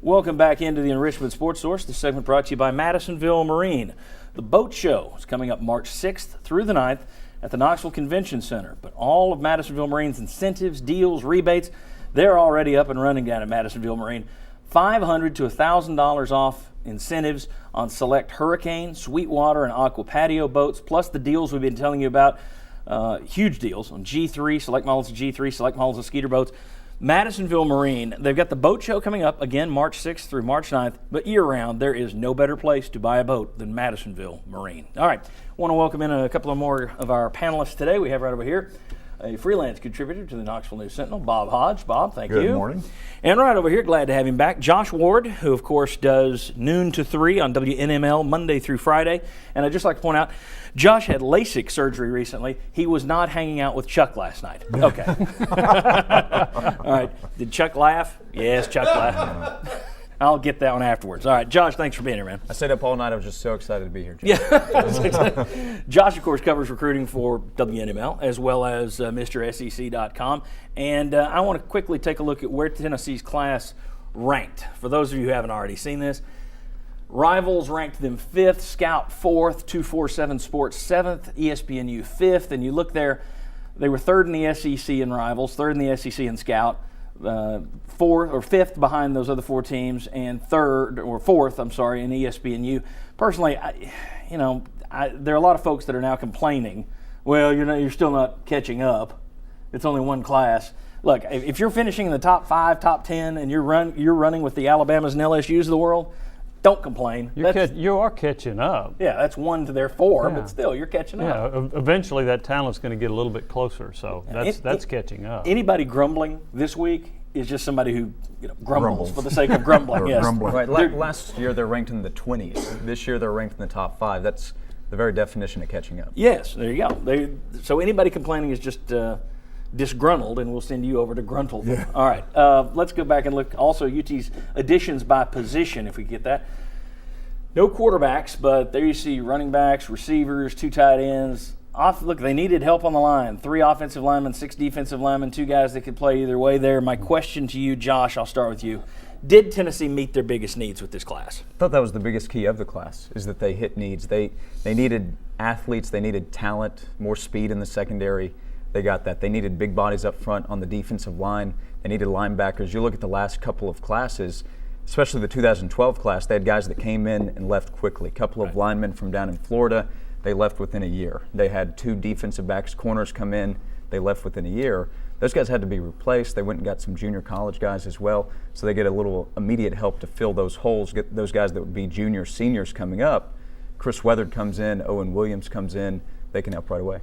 Welcome back into the Enrichment Sports Source. This segment brought to you by Madisonville Marine. The boat show is coming up March 6th through the 9th at the Knoxville Convention Center. But all of Madisonville Marine's incentives, deals, rebates, they're already up and running down at Madisonville Marine. $500 to $1,000 off incentives on select Hurricane, Sweetwater, and Aqua Patio boats, plus the deals we've been telling you about. Huge deals on G3, select models of G3, select models of Skeeter boats. Madisonville Marine, they've got the boat show coming up, again, March 6th through March 9th, but year-round, there is no better place to buy a boat than Madisonville Marine. All right, want to welcome in a couple of more of our panelists today. We have right over here a freelance contributor to the Knoxville News Sentinel, Bob Hodge. Bob, thank you. Good morning. And right over here, glad to have him back, Josh Ward, who, of course, does noon to 3 on WNML Monday through Friday. And I'd just like to point out, Josh had LASIK surgery recently. He was not hanging out with Chuck last night. Okay. All right. Did Chuck laugh? Yes, Chuck laughed. I'll get that one afterwards. All right, Josh, thanks for being here, man. I stayed up all night. I was just so excited to be here, Josh. Yeah. Josh, of course, covers recruiting for WNML as well as MrSEC.com. And I want to quickly take a look at where Tennessee's class ranked. For those of you who haven't already seen this, Rivals ranked them 5th, Scout 4th, 247 Sports 7th, ESPNU 5th. And you look there, they were 3rd in the SEC in Rivals, 3rd in the SEC in Scout. 4th or 5th behind those other 4 teams, and 4th in ESPNU. Personally, there are a lot of folks that are now complaining. Well, you're still not catching up. It's only one class. Look, if you're finishing in the top 5, top 10, and you're running with the Alabamas and LSU's of the world, don't complain. You are catching up. Yeah, that's 1 to their 4, but still, you're catching up. Yeah, eventually that talent's going to get a little bit closer, so that's catching up. Anybody grumbling this week is just somebody who grumbles for the sake of grumbling. Yes. Right. Last year they're ranked in the 20s. This year they're ranked in the top 5. That's the very definition of catching up. Yes, there you go. So anybody complaining is just disgruntled, and we'll send you over to Gruntled. Yeah. All right, let's go back and look also UT's additions by position, if we get that. No quarterbacks, but there you see running backs, receivers, 2 tight ends. Look, they needed help on the line. 3 offensive linemen, 6 defensive linemen, 2 guys that could play either way there. My question to you, Josh, I'll start with you. Did Tennessee meet their biggest needs with this class? I thought that was the biggest key of the class, is that they hit needs. They needed athletes, they needed talent, more speed in the secondary. They got that. They needed big bodies up front on the defensive line. They needed linebackers. You look at the last couple of classes, especially the 2012 class, they had guys that came in and left quickly. A couple of linemen from down in Florida, they left within a year. They had 2 defensive backs, corners come in, they left within a year. Those guys had to be replaced. They went and got some junior college guys as well, so they get a little immediate help to fill those holes, get those guys that would be juniors, seniors coming up. Chris Weathered comes in, Owen Williams comes in, they can help right away.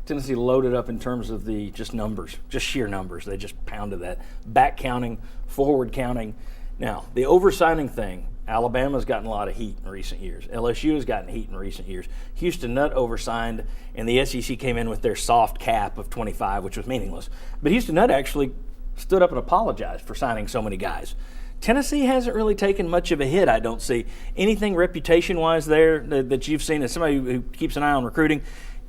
Tennessee loaded up in terms of the just numbers, just sheer numbers. They just pounded that. Back counting, forward counting. Now, the oversigning thing, Alabama's gotten a lot of heat in recent years. LSU has gotten heat in recent years. Houston Nutt oversigned, and the SEC came in with their soft cap of 25, which was meaningless. But Houston Nutt actually stood up and apologized for signing so many guys. Tennessee hasn't really taken much of a hit, I don't see. Anything reputation-wise there that you've seen as somebody who keeps an eye on recruiting?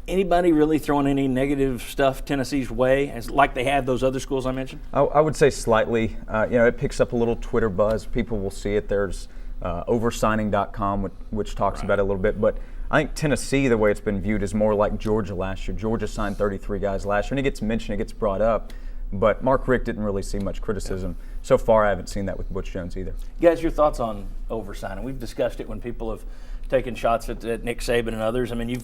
Anybody really throwing any negative stuff Tennessee's way, like they have those other schools I mentioned? I would say slightly. It picks up a little Twitter buzz. People will see it. There's oversigning.com, which talks about it a little bit. But I think Tennessee, the way it's been viewed, is more like Georgia last year. Georgia signed 33 guys last year, and it gets mentioned, it gets brought up. But Mark Richt didn't really see much criticism. So far, I haven't seen that with Butch Jones either. Guys, your thoughts on oversigning? We've discussed it when people have taken shots at Nick Saban and others. I mean,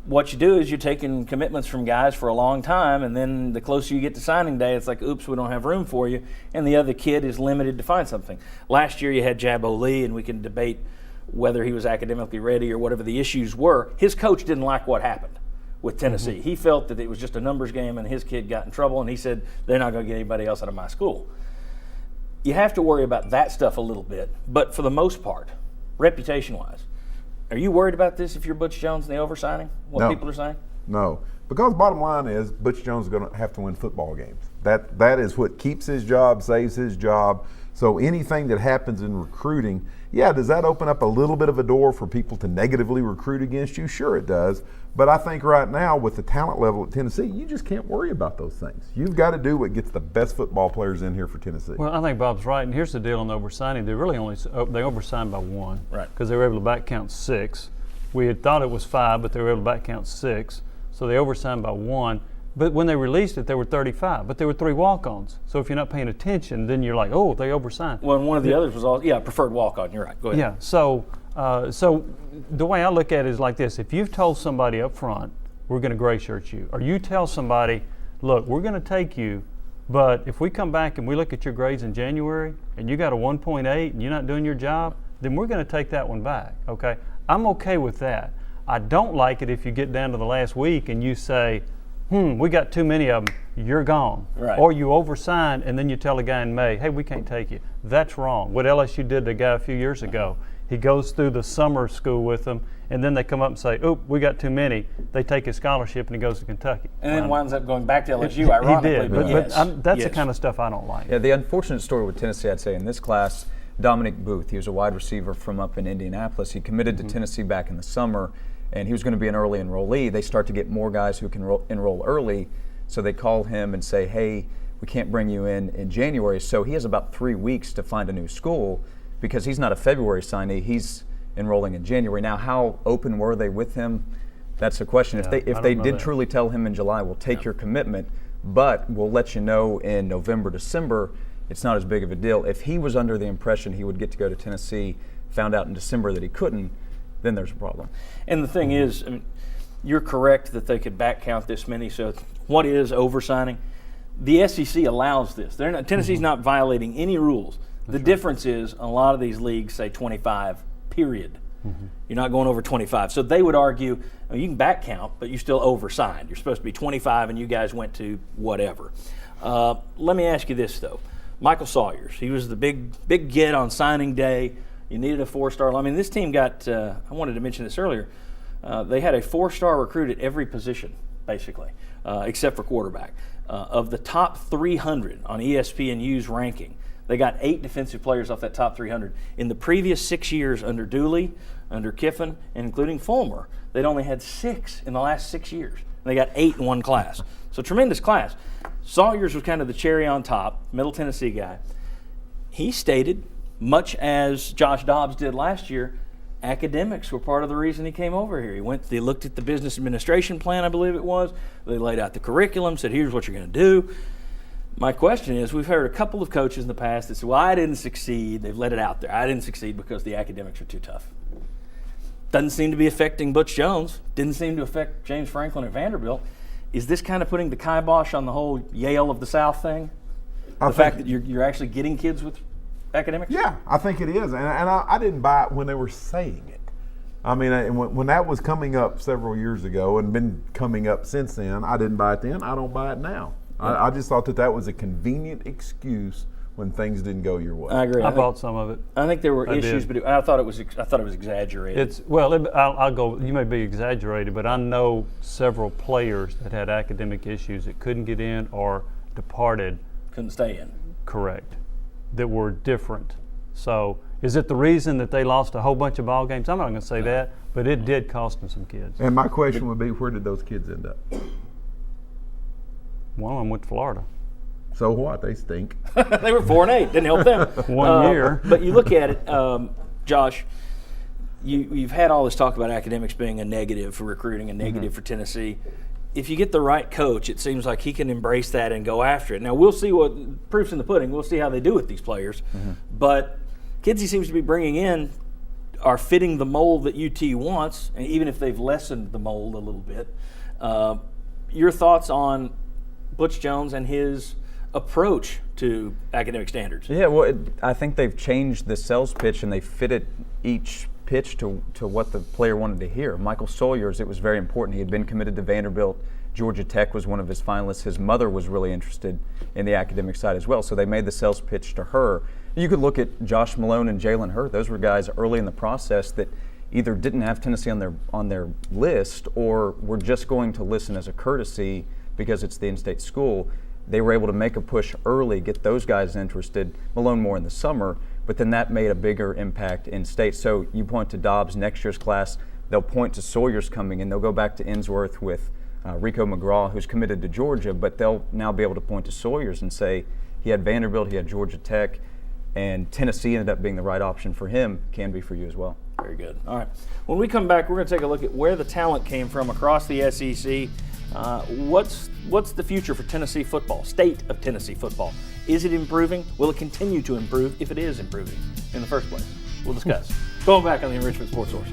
what you do is you're taking commitments from guys for a long time, and then the closer you get to signing day, it's like, oops, we don't have room for you, and the other kid is limited to find something. Last year you had Jabbo Lee, and we can debate whether he was academically ready or whatever the issues were. His coach didn't like what happened with Tennessee. He felt that it was just a numbers game, and his kid got in trouble, and he said, they're not going to get anybody else out of my school. You have to worry about that stuff a little bit, but for the most part, reputation-wise, are you worried about this if you're Butch Jones and the oversigning, what people are saying? No, because bottom line is Butch Jones is going to have to win football games. That is what keeps his job, saves his job. So anything that happens in recruiting, yeah, does that open up a little bit of a door for people to negatively recruit against you? Sure it does. But I think right now with the talent level at Tennessee, you just can't worry about those things. You've got to do what gets the best football players in here for Tennessee. Well, I think Bob's right. And here's the deal on the oversigning. They really only they oversigned by one. Right. Because they were able to back count 6. We had thought it was 5, but they were able to back count 6. So they oversigned by 1. But when they released it, there were 35. But there were 3 walk-ons. So if you're not paying attention, then you're like, oh, they oversigned. Well, and one of the others was also, preferred walk-on. You're right. Go ahead. Yeah. So the way I look at it is like this. If you've told somebody up front, we're going to gray shirt you, or you tell somebody, look, we're going to take you, but if we come back and we look at your grades in January and you got a 1.8 and you're not doing your job, then we're going to take that one back, okay? I'm okay with that. I don't like it if you get down to the last week and you say, we got too many of them, you're gone. Right. Or you oversign and then you tell a guy in May, hey, we can't take you. That's wrong. What LSU did to a guy a few years ago. He goes through the summer school with them, and then they come up and say, "Oop, we got too many." They take his scholarship, and he goes to Kentucky. And then winds up going back to LSU, ironically. He did, but that's the kind of stuff I don't like. Yeah, the unfortunate story with Tennessee, I'd say, in this class, Dominic Booth, he was a wide receiver from up in Indianapolis. He committed to Tennessee back in the summer, and he was going to be an early enrollee. They start to get more guys who can enroll early, so they call him and say, hey, we can't bring you in January. So he has about 3 weeks to find a new school, because he's not a February signee, he's enrolling in January. Now, how open were they with him? That's the question. Yeah, if they did truly tell him in July, we'll take your commitment, but we'll let you know in November, December, it's not as big of a deal. If he was under the impression he would get to go to Tennessee, found out in December that he couldn't, then there's a problem. And the thing is, I mean, you're correct that they could back count this many. So what is oversigning? The SEC allows this. Tennessee's not violating any rules. The difference is a lot of these leagues say 25, period. You're not going over 25. So they would argue, you can back count, but you still oversigned. You're supposed to be 25 and you guys went to whatever. Let me ask you this, though. Michael Sawyers, he was the big get on signing day. You needed a 4-star. I mean, this team got, I wanted to mention this earlier, they had a 4-star recruit at every position, basically, except for quarterback. Of the top 300 on ESPNU's ranking, they got 8 defensive players off that top 300. In the previous 6 years under Dooley, under Kiffin, and including Fulmer, they'd only had 6 in the last 6 years. And they got 8 in one class. So tremendous class. Sawyers was kind of the cherry on top, Middle Tennessee guy. He stated, much as Josh Dobbs did last year, academics were part of the reason he came over here. They looked at the business administration plan, I believe it was. They laid out the curriculum, said, here's what you're going to do. My question is, we've heard a couple of coaches in the past that said, well, I didn't succeed. They've let it out there. I didn't succeed because the academics are too tough. Doesn't seem to be affecting Butch Jones. Didn't seem to affect James Franklin at Vanderbilt. Is this kind of putting the kibosh on the whole Yale of the South thing? The fact that you're actually getting kids with academics? Yeah, I think it is. And I didn't buy it when they were saying it. I mean, when that was coming up several years ago and been coming up since then, I didn't buy it then. I don't buy it now. I just thought that was a convenient excuse when things didn't go your way. I agree. I bought some of it. I think there were issues, but I thought it was exaggerated. I'll go. You may be exaggerated, but I know several players that had academic issues that couldn't get in or departed. Couldn't stay in. Correct. That were different. So, is it the reason that they lost a whole bunch of ball games? I'm not going to say that, but it did cost them some kids. And my question would be, where did those kids end up? One of them went to Florida. So what? They stink. They were 4-8. Didn't help them. 1 year. But you look at it, Josh. You've had all this talk about academics being a negative for recruiting, a negative for Tennessee. If you get the right coach, it seems like he can embrace that and go after it. Now we'll see what proof's in the pudding. We'll see how they do with these players. But kids he seems to be bringing in are fitting the mold that UT wants, and even if they've lessened the mold a little bit. Your thoughts on Butch Jones and his approach to academic standards? Yeah, well, I think they've changed the sales pitch and they fitted each pitch to what the player wanted to hear. Michael Sawyers, it was very important. He had been committed to Vanderbilt. Georgia Tech was one of his finalists. His mother was really interested in the academic side as well, so they made the sales pitch to her. You could look at Josh Malone and Jalen Hurd. Those were guys early in the process that either didn't have Tennessee on their list or were just going to listen as a courtesy because it's the in-state school. they were able to make a push early, get those guys interested, Malone more in the summer, but then that made a bigger impact in state. So you point to Dobbs, next year's class, they'll point to Sawyer's coming in, they'll go back to Innsworth with Rico McGraw, who's committed to Georgia, but they'll now be able to point to Sawyer's and say he had Vanderbilt, he had Georgia Tech, and Tennessee ended up being the right option for him, can be for you as well. Very good. All right. When we come back, we're going to take a look at where the talent came from across the SEC. What's the future for Tennessee football, state of Tennessee football? Is it improving? Will it continue to improve if it is improving in the first place? We'll discuss. Going back on the Enrichment Sports Source.